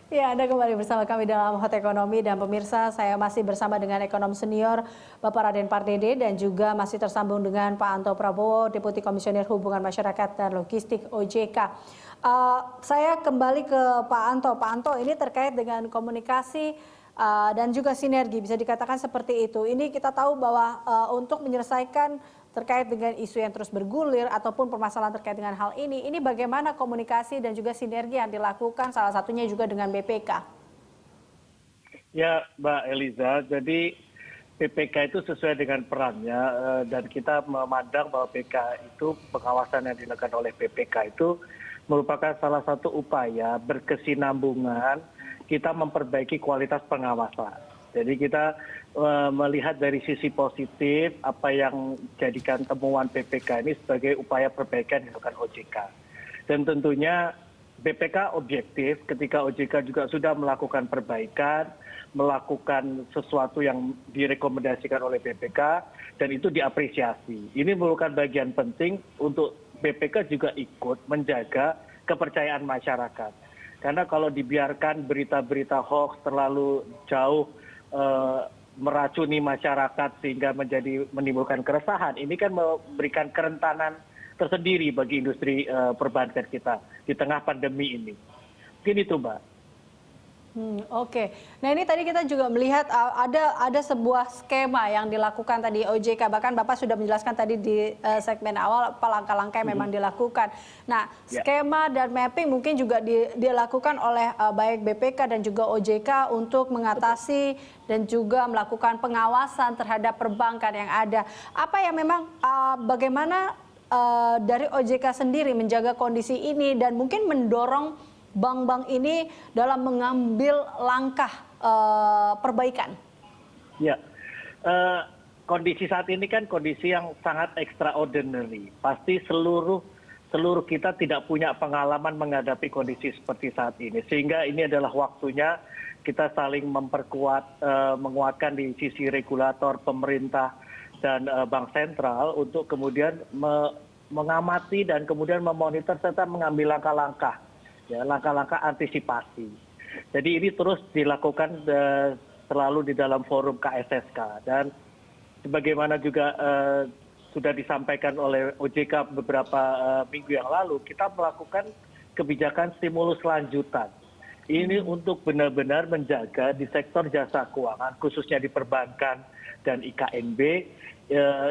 Ya, Anda kembali bersama kami dalam Hot Ekonomi dan pemirsa, saya masih bersama dengan ekonom senior Bapak Raden Pardede dan juga masih tersambung dengan Pak Anto Prabowo, Deputi Komisioner Hubungan Masyarakat dan Logistik OJK. Saya kembali ke Pak Anto. Pak Anto, ini terkait dengan komunikasi dan juga sinergi, bisa dikatakan seperti itu. Ini kita tahu bahwa untuk menyelesaikan terkait dengan isu yang terus bergulir ataupun permasalahan terkait dengan hal ini bagaimana komunikasi dan juga sinergi yang dilakukan, salah satunya juga dengan BPK? Ya, Mbak Eliza, jadi BPK itu sesuai dengan perannya dan kita memandang bahwa BPK itu pengawasan yang dilakukan oleh BPK itu merupakan salah satu upaya berkesinambungan kita memperbaiki kualitas pengawasan. Jadi kita melihat dari sisi positif apa yang jadikan temuan BPK ini sebagai upaya perbaikan yang dilakukan OJK. Dan tentunya BPK objektif ketika OJK juga sudah melakukan perbaikan, melakukan sesuatu yang direkomendasikan oleh BPK dan itu diapresiasi. Ini merupakan bagian penting untuk BPK juga ikut menjaga kepercayaan masyarakat. Karena kalau dibiarkan berita-berita hoax terlalu jauh meracuni masyarakat sehingga menimbulkan keresahan, ini kan memberikan kerentanan tersendiri bagi industri perbankan kita di tengah pandemi ini. Mungkin itu, Mbak. Oke. Nah, ini tadi kita juga melihat ada sebuah skema yang dilakukan tadi OJK. Bahkan Bapak sudah menjelaskan tadi di segmen awal apa langkah-langkah yang memang dilakukan. Nah, skema dan mapping mungkin juga dilakukan oleh baik BPK dan juga OJK untuk mengatasi dan juga melakukan pengawasan terhadap perbankan yang ada. Apa yang memang bagaimana dari OJK sendiri menjaga kondisi ini dan mungkin mendorong bank-bank ini dalam mengambil langkah perbaikan? Ya, kondisi saat ini kan kondisi yang sangat extraordinary. Pasti seluruh kita tidak punya pengalaman menghadapi kondisi seperti saat ini. Sehingga ini adalah waktunya kita saling memperkuat, menguatkan di sisi regulator, pemerintah, dan bank sentral untuk kemudian mengamati dan kemudian memonitor serta mengambil langkah-langkah. Ya, langkah-langkah antisipasi. Jadi ini terus dilakukan selalu di dalam forum KSSK dan sebagaimana juga sudah disampaikan oleh OJK beberapa minggu yang lalu, kita melakukan kebijakan stimulus lanjutan. Ini untuk benar-benar menjaga di sektor jasa keuangan, khususnya di perbankan dan IKNB,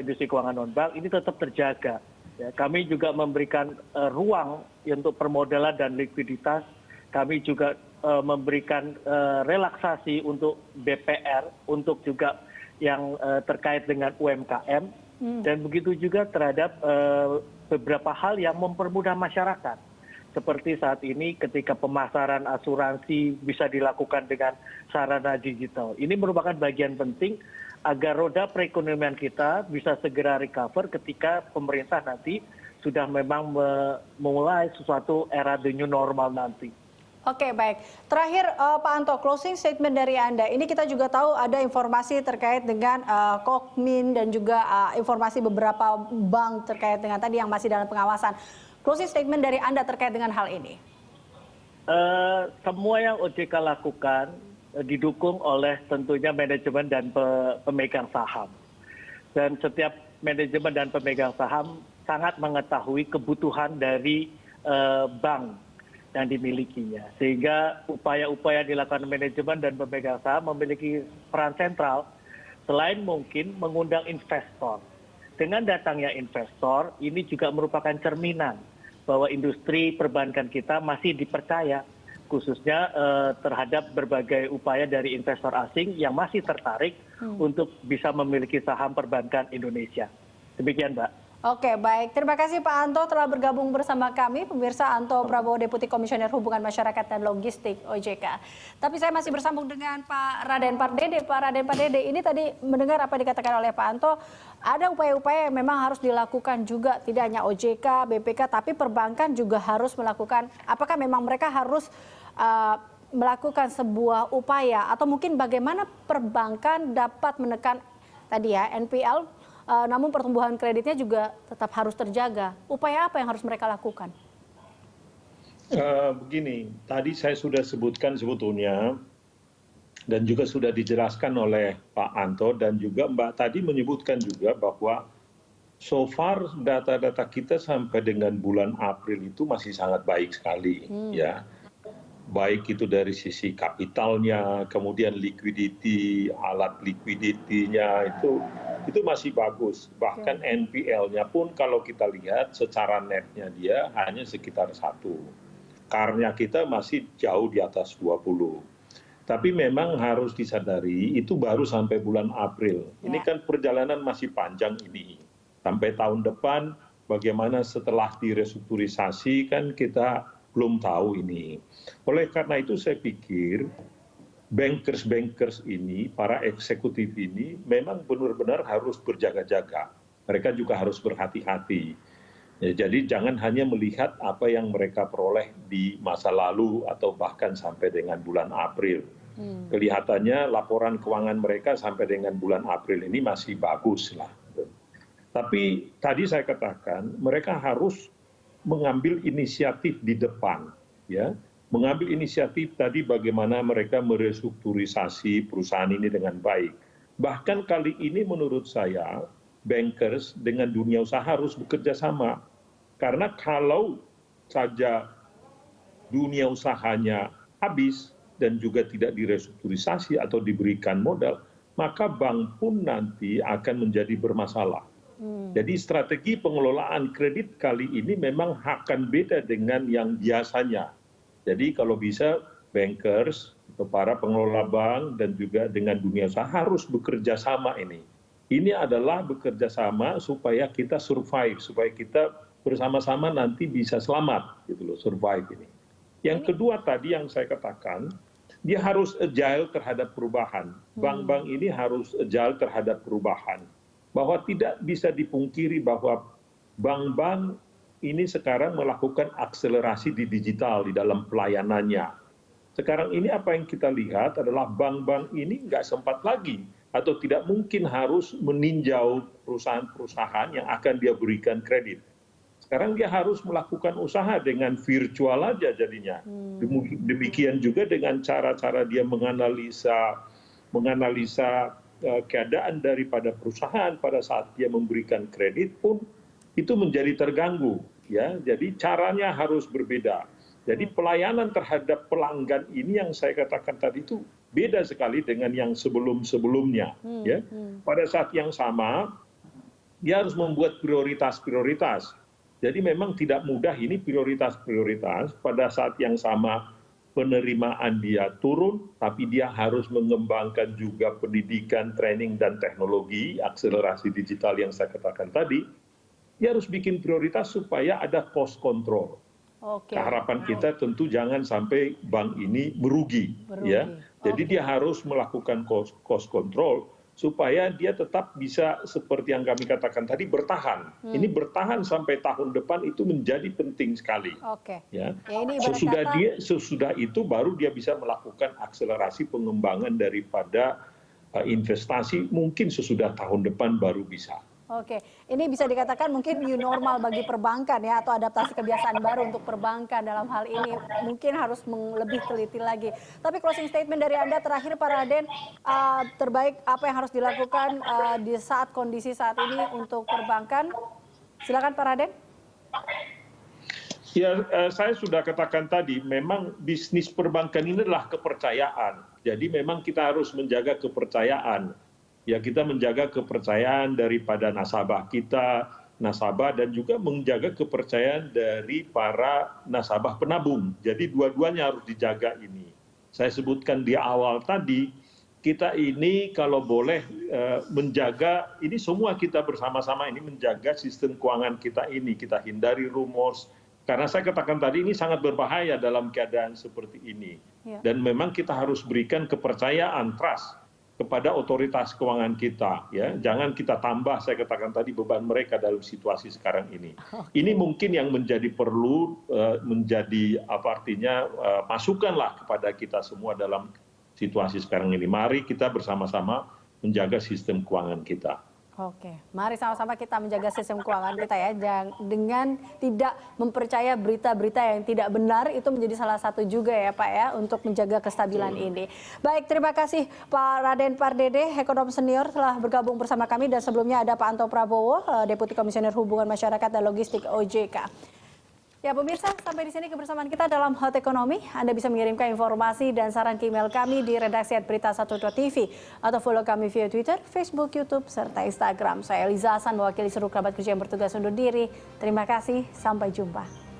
industri keuangan non-bank, ini tetap terjaga. Ya, kami juga memberikan ruang untuk permodalan dan likuiditas. Kami juga memberikan relaksasi untuk BPR, untuk juga yang terkait dengan UMKM, dan begitu juga terhadap beberapa hal yang mempermudah masyarakat. Seperti saat ini ketika pemasaran asuransi bisa dilakukan dengan sarana digital. Ini merupakan bagian penting agar roda perekonomian kita bisa segera recover ketika pemerintah nanti sudah memang memulai sesuatu era the new normal nanti. Oke, baik. Terakhir Pak Anto, closing statement dari Anda. Ini kita juga tahu ada informasi terkait dengan Kokmin dan juga informasi beberapa bank terkait dengan tadi yang masih dalam pengawasan. Closing statement dari Anda terkait dengan hal ini. Semua yang OJK lakukan didukung oleh tentunya manajemen dan pemegang saham. Dan setiap manajemen dan pemegang saham sangat mengetahui kebutuhan dari bank yang dimilikinya. Sehingga upaya-upaya dilakukan manajemen dan pemegang saham memiliki peran sentral selain mungkin mengundang investor. Dengan datangnya investor, ini juga merupakan cerminan bahwa industri perbankan kita masih dipercaya, khususnya terhadap berbagai upaya dari investor asing yang masih tertarik untuk bisa memiliki saham perbankan Indonesia. Demikian, Mbak. Oke, baik. Terima kasih Pak Anto telah bergabung bersama kami. Pemirsa, Anto Prabowo, Deputi Komisioner Hubungan Masyarakat dan Logistik OJK. Tapi saya masih bersambung dengan Pak Raden Pardede. Pak Raden Pardede, ini tadi mendengar apa dikatakan oleh Pak Anto, ada upaya-upaya yang memang harus dilakukan juga, tidak hanya OJK, BPK, tapi perbankan juga harus melakukan. Apakah memang mereka harus melakukan sebuah upaya atau mungkin bagaimana perbankan dapat menekan tadi ya NPL, namun pertumbuhan kreditnya juga tetap harus terjaga. Upaya apa yang harus mereka lakukan? Begini, tadi saya sudah sebutkan sebetulnya dan juga sudah dijelaskan oleh Pak Anto dan juga Mbak tadi menyebutkan juga bahwa so far data-data kita sampai dengan bulan April itu masih sangat baik sekali, ya. Baik itu dari sisi kapitalnya, kemudian liquidity, alat liquidity-nya itu masih bagus. Bahkan NPL-nya pun kalau kita lihat secara netnya dia hanya sekitar 1. CAR-nya kita masih jauh di atas 20. Tapi memang harus disadari itu baru sampai bulan April. Ini kan perjalanan masih panjang ini. Sampai tahun depan bagaimana setelah direstrukturisasi kan kita belum tahu ini. Oleh karena itu saya pikir bankers-bankers ini, para eksekutif ini memang benar-benar harus berjaga-jaga. Mereka juga harus berhati-hati. Ya, jadi jangan hanya melihat apa yang mereka peroleh di masa lalu atau bahkan sampai dengan bulan April. Kelihatannya laporan keuangan mereka sampai dengan bulan April ini masih bagus lah. Tapi tadi saya katakan mereka harus mengambil inisiatif di depan, ya, mengambil inisiatif tadi bagaimana mereka merestrukturisasi perusahaan ini dengan baik. Bahkan kali ini menurut saya bankers dengan dunia usaha harus bekerja sama. Karena kalau saja dunia usahanya habis dan juga tidak direstrukturisasi atau diberikan modal, maka bank pun nanti akan menjadi bermasalah. Jadi strategi pengelolaan kredit kali ini memang akan beda dengan yang biasanya. Jadi kalau bisa bankers, para pengelola bank dan juga dengan dunia usaha harus bekerja sama ini. Ini adalah bekerja sama supaya kita survive, supaya kita bersama-sama nanti bisa selamat gitu loh, survive ini. Yang kedua tadi yang saya katakan, dia harus agile terhadap perubahan. Bank-bank ini harus agile terhadap perubahan. Bahwa tidak bisa dipungkiri bahwa bank-bank ini sekarang melakukan akselerasi di digital di dalam pelayanannya. Sekarang ini apa yang kita lihat adalah bank-bank ini nggak sempat lagi atau tidak mungkin harus meninjau perusahaan-perusahaan yang akan dia berikan kredit. Sekarang dia harus melakukan usaha dengan virtual aja jadinya. Demikian juga dengan cara-cara dia menganalisa keadaan daripada perusahaan pada saat dia memberikan kredit pun itu menjadi terganggu, ya. Jadi caranya harus berbeda. Jadi pelayanan terhadap pelanggan ini yang saya katakan tadi itu beda sekali dengan yang sebelum-sebelumnya, ya. Pada saat yang sama dia harus membuat prioritas-prioritas. Jadi memang tidak mudah ini prioritas-prioritas pada saat yang sama penerimaan dia turun, tapi dia harus mengembangkan juga pendidikan, training, dan teknologi, akselerasi digital yang saya katakan tadi. Dia harus bikin prioritas supaya ada cost control. Harapan kita tentu jangan sampai bank ini merugi. Ya. Jadi dia harus melakukan cost control supaya dia tetap bisa seperti yang kami katakan tadi bertahan. Ini bertahan sampai tahun depan itu menjadi penting sekali. Ya. Sesudah itu baru dia bisa melakukan akselerasi pengembangan daripada investasi mungkin sesudah tahun depan baru bisa. Oke, ini bisa dikatakan mungkin new normal bagi perbankan ya, atau adaptasi kebiasaan baru untuk perbankan dalam hal ini mungkin harus lebih teliti lagi. Tapi closing statement dari Anda terakhir Pak Raden, terbaik apa yang harus dilakukan di saat kondisi saat ini untuk perbankan? Silakan Pak Raden. Ya, saya sudah katakan tadi, memang bisnis perbankan ini adalah kepercayaan. Jadi memang kita harus menjaga kepercayaan. Ya, kita menjaga kepercayaan daripada nasabah kita, nasabah, dan juga menjaga kepercayaan dari para nasabah penabung. Jadi dua-duanya harus dijaga ini. Saya sebutkan di awal tadi, kita ini kalau boleh menjaga, ini semua kita bersama-sama ini menjaga sistem keuangan kita ini. Kita hindari rumors, karena saya katakan tadi ini sangat berbahaya dalam keadaan seperti ini. Dan memang kita harus berikan kepercayaan, trust kepada otoritas keuangan kita, ya. Jangan kita tambah, saya katakan tadi, beban mereka dalam situasi sekarang ini. Ini mungkin yang menjadi perlu menjadi masukanlah kepada kita semua dalam situasi sekarang ini. Mari kita bersama-sama menjaga sistem keuangan kita. Oke, mari sama-sama kita menjaga sistem keuangan kita ya, dengan tidak mempercaya berita-berita yang tidak benar, itu menjadi salah satu juga ya Pak ya, untuk menjaga kestabilan ini. Baik, terima kasih Pak Raden Pardede, ekonom senior telah bergabung bersama kami, dan sebelumnya ada Pak Anto Prabowo, Deputi Komisioner Hubungan Masyarakat dan Logistik OJK. Ya pemirsa, sampai di sini kebersamaan kita dalam Hot Ekonomi. Anda bisa mengirimkan informasi dan saran ke email kami di redaksi@berita12tv atau follow kami via Twitter, Facebook, YouTube, serta Instagram. Saya Eliza Hasan, mewakili seluruh kerabat kerja yang bertugas undur diri. Terima kasih, sampai jumpa.